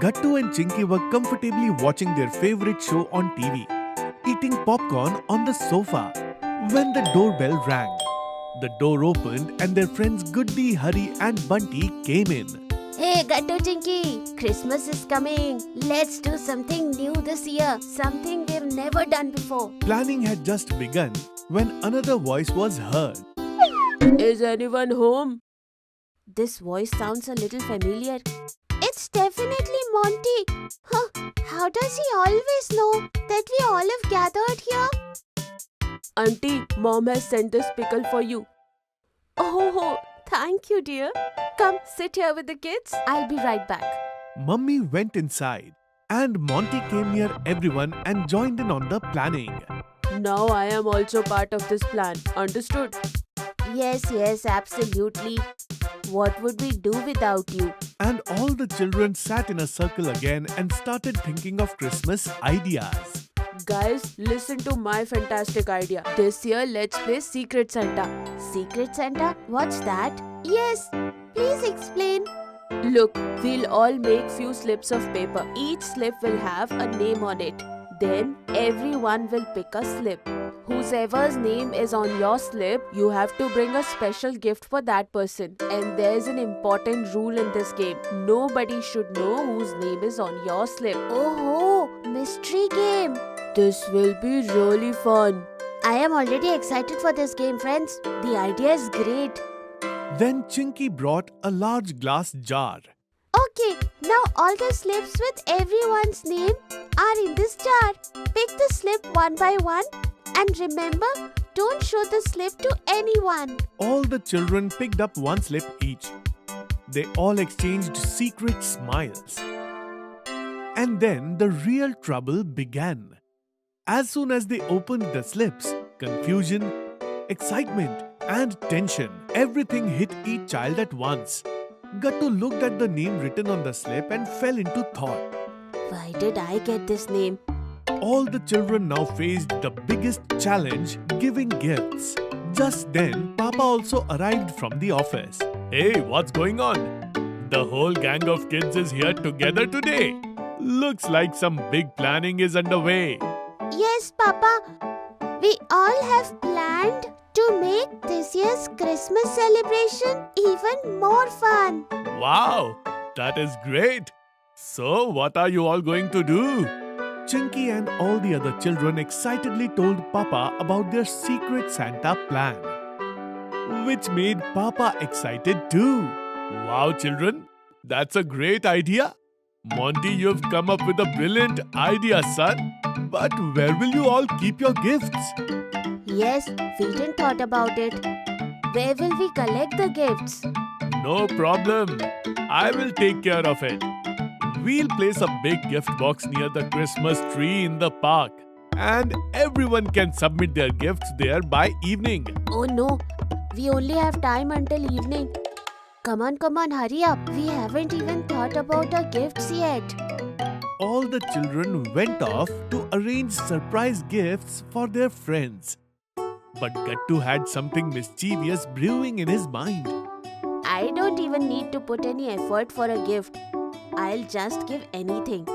Gattu and Chinky were comfortably watching their favorite show on TV, eating popcorn on the sofa, when the doorbell rang. The door opened and their friends Goody, Hari and Bunty came in. Hey, Gattu Chinky, Christmas is coming. Let's do something new this year. Something we've never done before. Planning had just begun when another voice was heard. Is anyone home? This voice sounds a little familiar. It's definitely Monty. Huh, how does he always know that we all have gathered here? Auntie, Mom has sent this pickle for you. Oh, thank you, dear. Come, sit here with the kids. I'll be right back. Mummy went inside and Monty came near everyone and joined in on the planning. Now I am also part of this plan. Understood? Yes, absolutely. What would we do without you? And all the children sat in a circle again and started thinking of Christmas ideas. Guys, listen to my fantastic idea. This year, let's play Secret Santa. Secret Santa? What's that? Yes, please explain. Look, we'll all make few slips of paper. Each slip will have a name on it. Then, everyone will pick a slip. Whosever's name is on your slip, you have to bring a special gift for that person. And there's an important rule in this game. Nobody should know whose name is on your slip. Oh, mystery game. This will be really fun. I am already excited for this game, friends. The idea is great. Then Chinky brought a large glass jar. Okay, now all the slips with everyone's name are in this jar. Pick the slip one by one. And remember, don't show the slip to anyone. All the children picked up one slip each. They all exchanged secret smiles. And then the real trouble began. As soon as they opened the slips, confusion, excitement, and tension, everything hit each child at once. Gattu looked at the name written on the slip and fell into thought. Why did I get this name? All the children now faced the biggest challenge, giving gifts. Just then, Papa also arrived from the office. Hey, what's going on? The whole gang of kids is here together today. Looks like some big planning is underway. Yes, Papa. We all have planned to make this year's Christmas celebration even more fun. Wow, that is great. So, what are you all going to do? Chinky and all the other children excitedly told Papa about their secret Santa plan, which made Papa excited too. Wow, children, that's a great idea. Monty, you've come up with a brilliant idea, son. But where will you all keep your gifts? Yes, we didn't thought about it. Where will we collect the gifts? No problem. I will take care of it. We'll place a big gift box near the Christmas tree in the park. And everyone can submit their gifts there by evening. Oh no, we only have time until evening. Come on, hurry up. We haven't even thought about our gifts yet. All the children went off to arrange surprise gifts for their friends. But Gattu had something mischievous brewing in his mind. I don't even need to put any effort for a gift. I'll just give anything.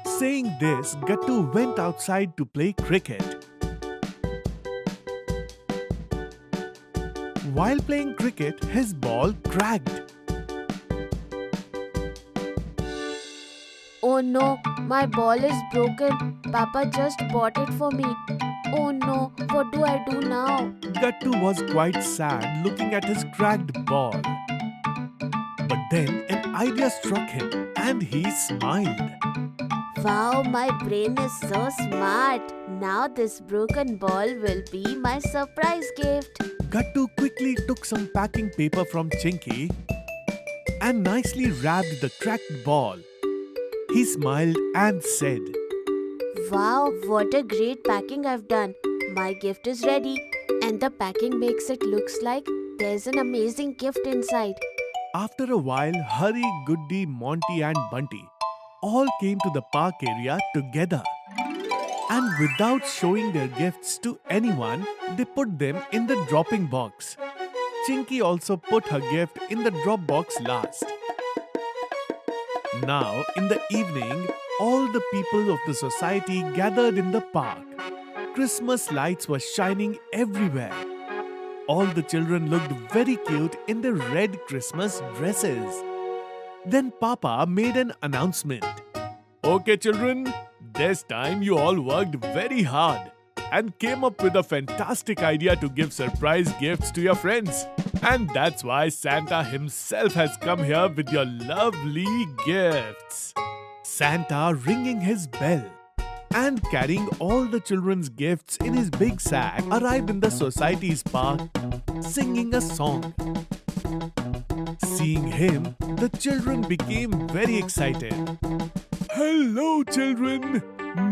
Saying this, Gattu went outside to play cricket. While playing cricket, his ball cracked. Oh no, my ball is broken. Papa just bought it for me. Oh no, what do I do now? Gattu was quite sad looking at his cracked ball. But then an idea struck him and he smiled. Wow, my brain is so smart. Now this broken ball will be my surprise gift. Gattu quickly took some packing paper from Chinky and nicely wrapped the cracked ball. He smiled and said, Wow, what a great packing I've done. My gift is ready and the packing makes it looks like there's an amazing gift inside. After a while, Hari, Goody, Monty and Bunty all came to the park area together. And without showing their gifts to anyone, they put them in the dropping box. Chinky also put her gift in the drop box last. Now, in the evening, all the people of the society gathered in the park. Christmas lights were shining everywhere. All the children looked very cute in their red Christmas dresses. Then Papa made an announcement. Okay, children, this time you all worked very hard and came up with a fantastic idea to give surprise gifts to your friends. And that's why Santa himself has come here with your lovely gifts. Santa ringing his bell and carrying all the children's gifts in his big sack arrived in the society's park, singing a song. Seeing him, the children became very excited. Hello, children!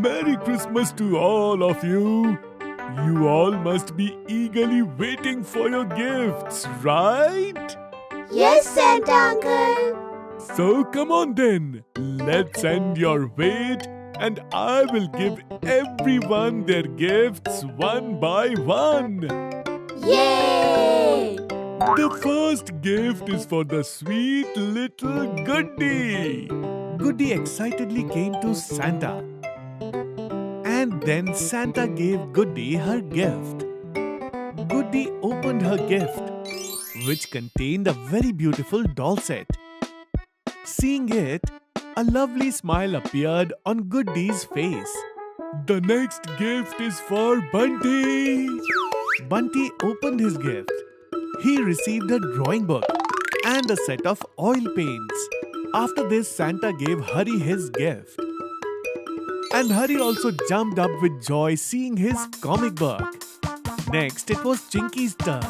Merry Christmas to all of you! You all must be eagerly waiting for your gifts, right? Yes, Santa Uncle. So come on then, let's end your wait and I will give everyone their gifts one by one. Yay! The first gift is for the sweet little Goody. Goody excitedly came to Santa. And then Santa gave Goody her gift. Goody opened her gift, which contained a very beautiful doll set. Seeing it, a lovely smile appeared on Goody's face. The next gift is for Bunty. Bunty opened his gift. He received a drawing book and a set of oil paints. After this, Santa gave Hurry his gift. And Hurry also jumped up with joy seeing his comic book. Next, it was Chinky's turn.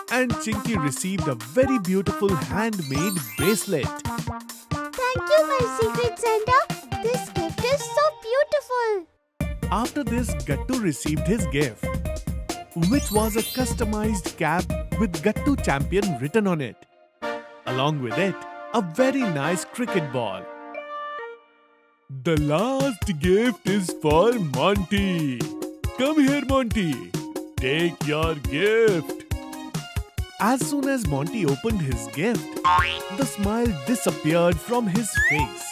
And Chinky received a very beautiful handmade bracelet. Thank you, my secret Santa. This gift is so beautiful. After this, Gattu received his gift, which was a customized cap with Gattu Champion written on it. Along with it, a very nice cricket ball. The last gift is for Monty. Come here, Monty. Take your gift. As soon as Monty opened his gift, the smile disappeared from his face.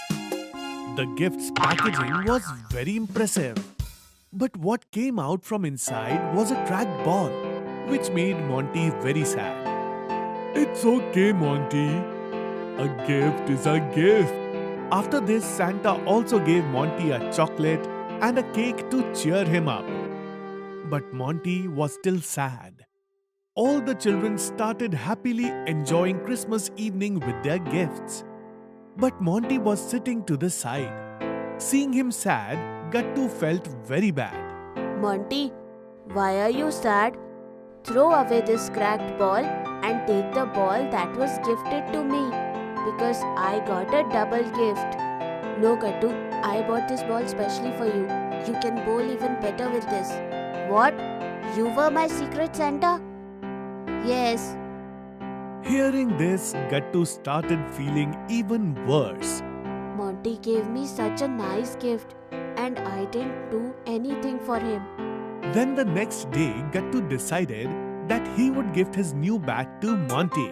The gift's packaging was very impressive. But what came out from inside was a cracked ball, which made Monty very sad. It's okay, Monty. A gift is a gift. After this, Santa also gave Monty a chocolate and a cake to cheer him up. But Monty was still sad. All the children started happily enjoying Christmas evening with their gifts. But Monty was sitting to the side. Seeing him sad, Gattu felt very bad. Monty, why are you sad? Throw away this cracked ball and take the ball that was gifted to me, because I got a double gift. No, Gattu, I bought this ball specially for you. You can bowl even better with this. What? You were my secret Santa? Yes. Hearing this, Gattu started feeling even worse. Monty gave me such a nice gift and I didn't do anything for him. Then the next day, Gattu decided that he would gift his new bat to Monty.